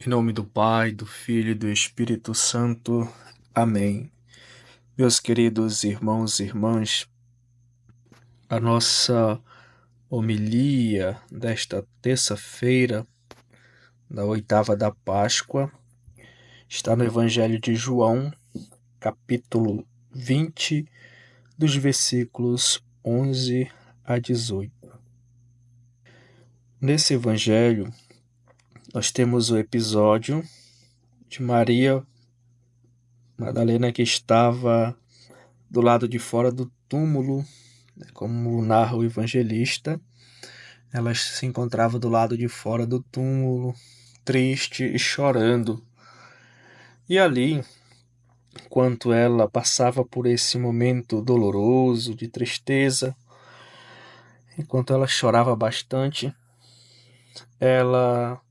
Em nome do Pai, do Filho e do Espírito Santo. Amém. Meus queridos irmãos e irmãs, a nossa homilia desta terça-feira, da oitava da Páscoa, está no Evangelho de João, capítulo 20, dos versículos 11 a 18. Nesse Evangelho, nós temos o episódio de Maria Madalena, que estava do lado de fora do túmulo, como narra o evangelista. Ela se encontrava do lado de fora do túmulo, triste e chorando. E ali, enquanto ela passava por esse momento doloroso, de tristeza, enquanto ela chorava bastante, ela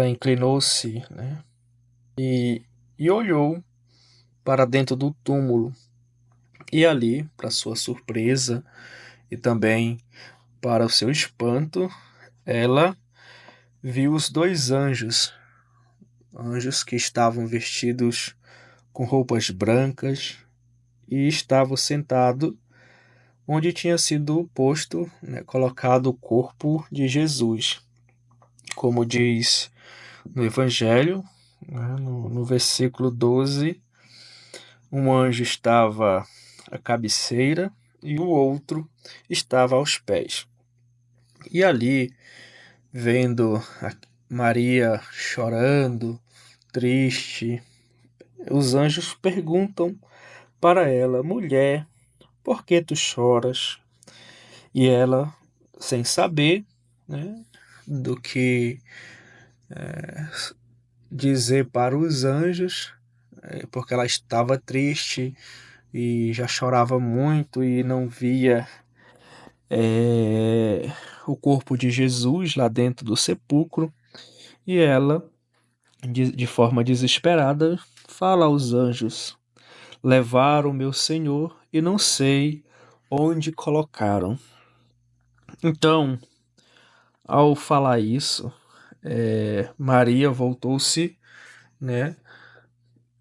inclinou-se, e olhou para dentro do túmulo. E ali, para sua surpresa e também para o seu espanto, ela viu os dois anjos que estavam vestidos com roupas brancas e estavam sentados onde tinha sido posto, colocado o corpo de Jesus. Como diz no Evangelho, no versículo 12, um anjo estava à cabeceira e o outro estava aos pés. E ali, vendo a Maria chorando, triste, os anjos perguntam para ela: mulher, por que tu choras? E ela, sem saber, do que dizer para os anjos, porque ela estava triste e já chorava muito e não via o corpo de Jesus lá dentro do sepulcro, e ela, de forma desesperada, fala aos anjos: levaram o meu Senhor e não sei onde colocaram. Então, ao falar isso, Maria voltou-se,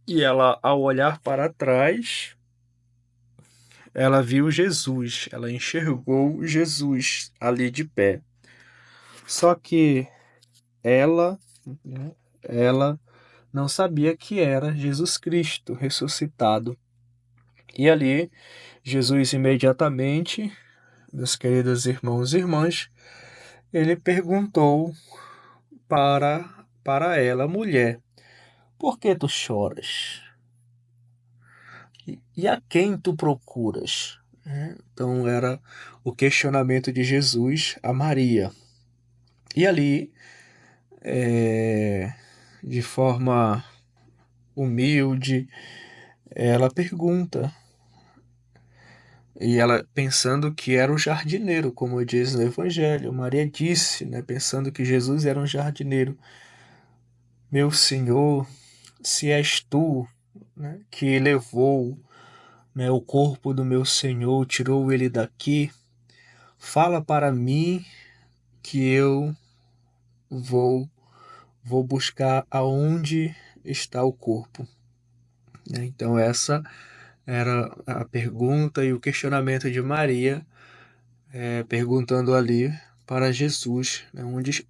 e ela, ao olhar para trás, ela viu Jesus, ela enxergou Jesus ali de pé. Só que ela, ela não sabia que era Jesus Cristo ressuscitado. E ali, Jesus imediatamente, meus queridos irmãos e irmãs, ele perguntou para ela: mulher, por que tu choras? E a quem tu procuras? Então era o questionamento de Jesus a Maria. E ali, de forma humilde, ela pergunta. E ela pensando que era o jardineiro, como diz no Evangelho. Maria disse, pensando que Jesus era um jardineiro: meu Senhor, se és tu, que levou, o corpo do meu Senhor, tirou ele daqui, fala para mim que eu vou buscar aonde está o corpo. Então essa era a pergunta e o questionamento de Maria, perguntando ali para Jesus, onde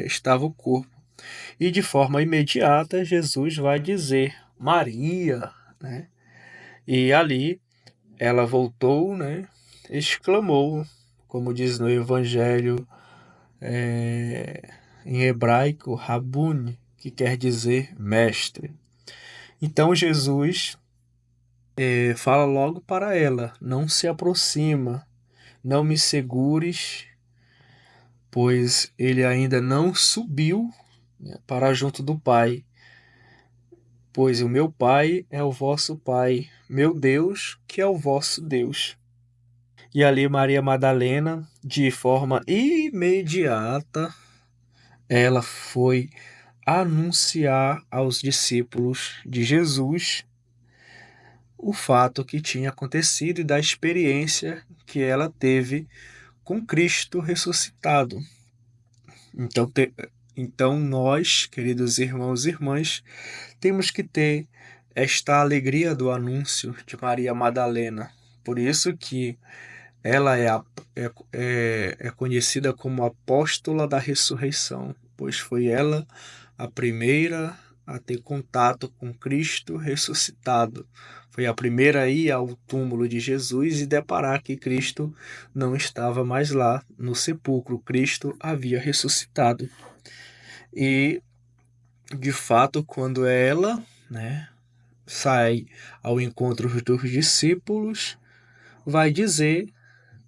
estava o corpo. E de forma imediata Jesus vai dizer: Maria, E ali ela voltou, exclamou, como diz no Evangelho, em hebraico, Rabuni, que quer dizer mestre. Então Jesus fala logo para ela: não se aproxima, não me segures, pois ele ainda não subiu, para junto do Pai, pois o meu Pai é o vosso Pai, meu Deus, que é o vosso Deus. E ali Maria Madalena, de forma imediata, ela foi anunciar aos discípulos de Jesus o fato que tinha acontecido e da experiência que ela teve com Cristo ressuscitado. Então Então nós, queridos irmãos e irmãs, temos que ter esta alegria do anúncio de Maria Madalena. Por isso que ela é conhecida como apóstola da ressurreição, pois foi ela a primeira a ter contato com Cristo ressuscitado. Foi a primeira a ir ao túmulo de Jesus e deparar que Cristo não estava mais lá no sepulcro. Cristo havia ressuscitado. E, de fato, quando ela, né, sai ao encontro dos discípulos, vai dizer,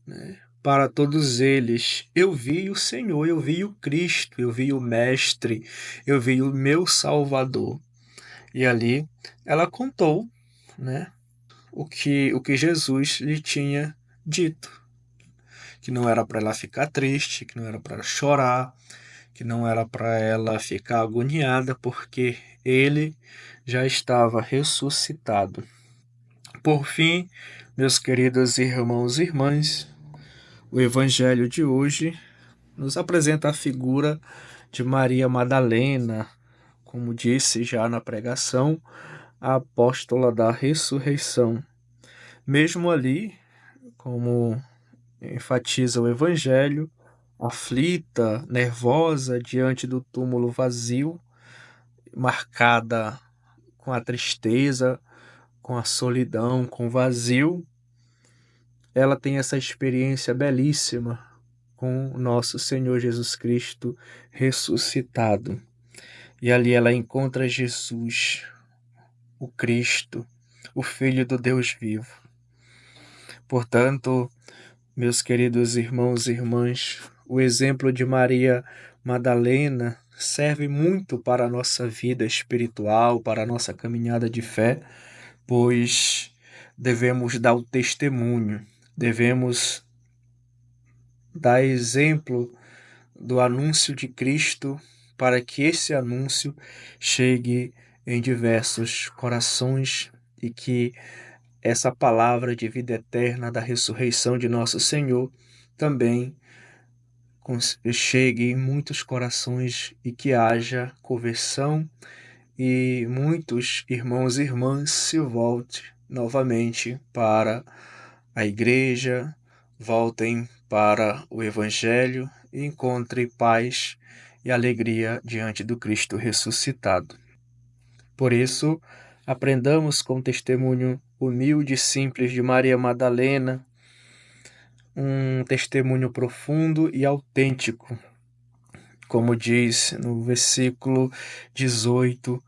né, para todos eles: eu vi o Senhor, eu vi o Cristo, eu vi o Mestre, eu vi o meu Salvador. E ali ela contou, né, o que Jesus lhe tinha dito, que não era para ela ficar triste, que não era para ela chorar, que não era para ela ficar agoniada, porque ele já estava ressuscitado. Por fim, meus queridos irmãos e irmãs, o evangelho de hoje nos apresenta a figura de Maria Madalena, como disse já na pregação, a apóstola da ressurreição. Mesmo ali, como enfatiza o evangelho, aflita, nervosa diante do túmulo vazio, marcada com a tristeza, com a solidão, com o vazio, ela tem essa experiência belíssima com o nosso Senhor Jesus Cristo ressuscitado. E ali ela encontra Jesus, o Cristo, o Filho do Deus vivo. Portanto, meus queridos irmãos e irmãs, o exemplo de Maria Madalena serve muito para a nossa vida espiritual, para a nossa caminhada de fé, pois devemos dar o testemunho, devemos dar exemplo do anúncio de Cristo para que esse anúncio chegue em diversos corações e que essa palavra de vida eterna da ressurreição de nosso Senhor também chegue em muitos corações e que haja conversão e muitos irmãos e irmãs se voltem novamente para a igreja, voltem para o Evangelho e encontrem paz e alegria diante do Cristo ressuscitado. Por isso, aprendamos com o testemunho humilde e simples de Maria Madalena, um testemunho profundo e autêntico. Como diz no versículo 18,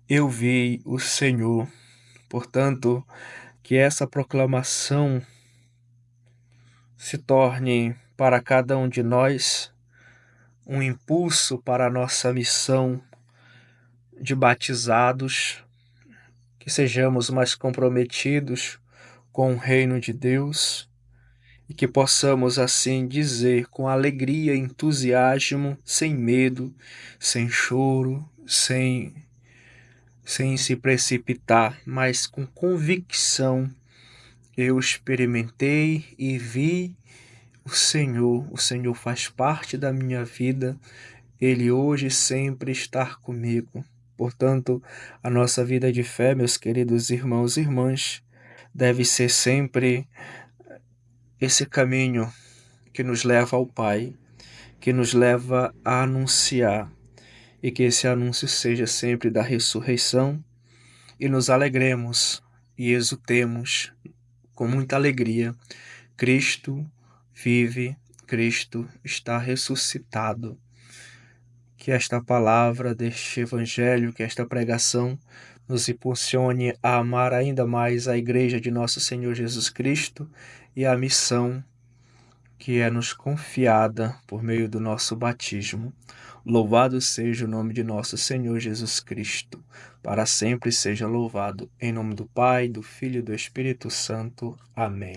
eu vi o Senhor. Portanto, que essa proclamação se torne para cada um de nós um impulso para a nossa missão de batizados, que sejamos mais comprometidos com o reino de Deus e que possamos assim dizer com alegria e entusiasmo, sem medo, sem choro, sem se precipitar, mas com convicção: eu experimentei e vi o Senhor faz parte da minha vida, Ele hoje sempre está comigo. Portanto, a nossa vida de fé, meus queridos irmãos e irmãs, deve ser sempre esse caminho que nos leva ao Pai, que nos leva a anunciar, e que esse anúncio seja sempre da ressurreição, e nos alegremos e exultemos com muita alegria. Cristo vive, Cristo está ressuscitado. Que esta palavra deste Evangelho, que esta pregação nos impulsione a amar ainda mais a Igreja de nosso Senhor Jesus Cristo e a missão que é nos confiada por meio do nosso batismo. Louvado seja o nome de nosso Senhor Jesus Cristo, para sempre seja louvado. Em nome do Pai, do Filho e do Espírito Santo. Amém.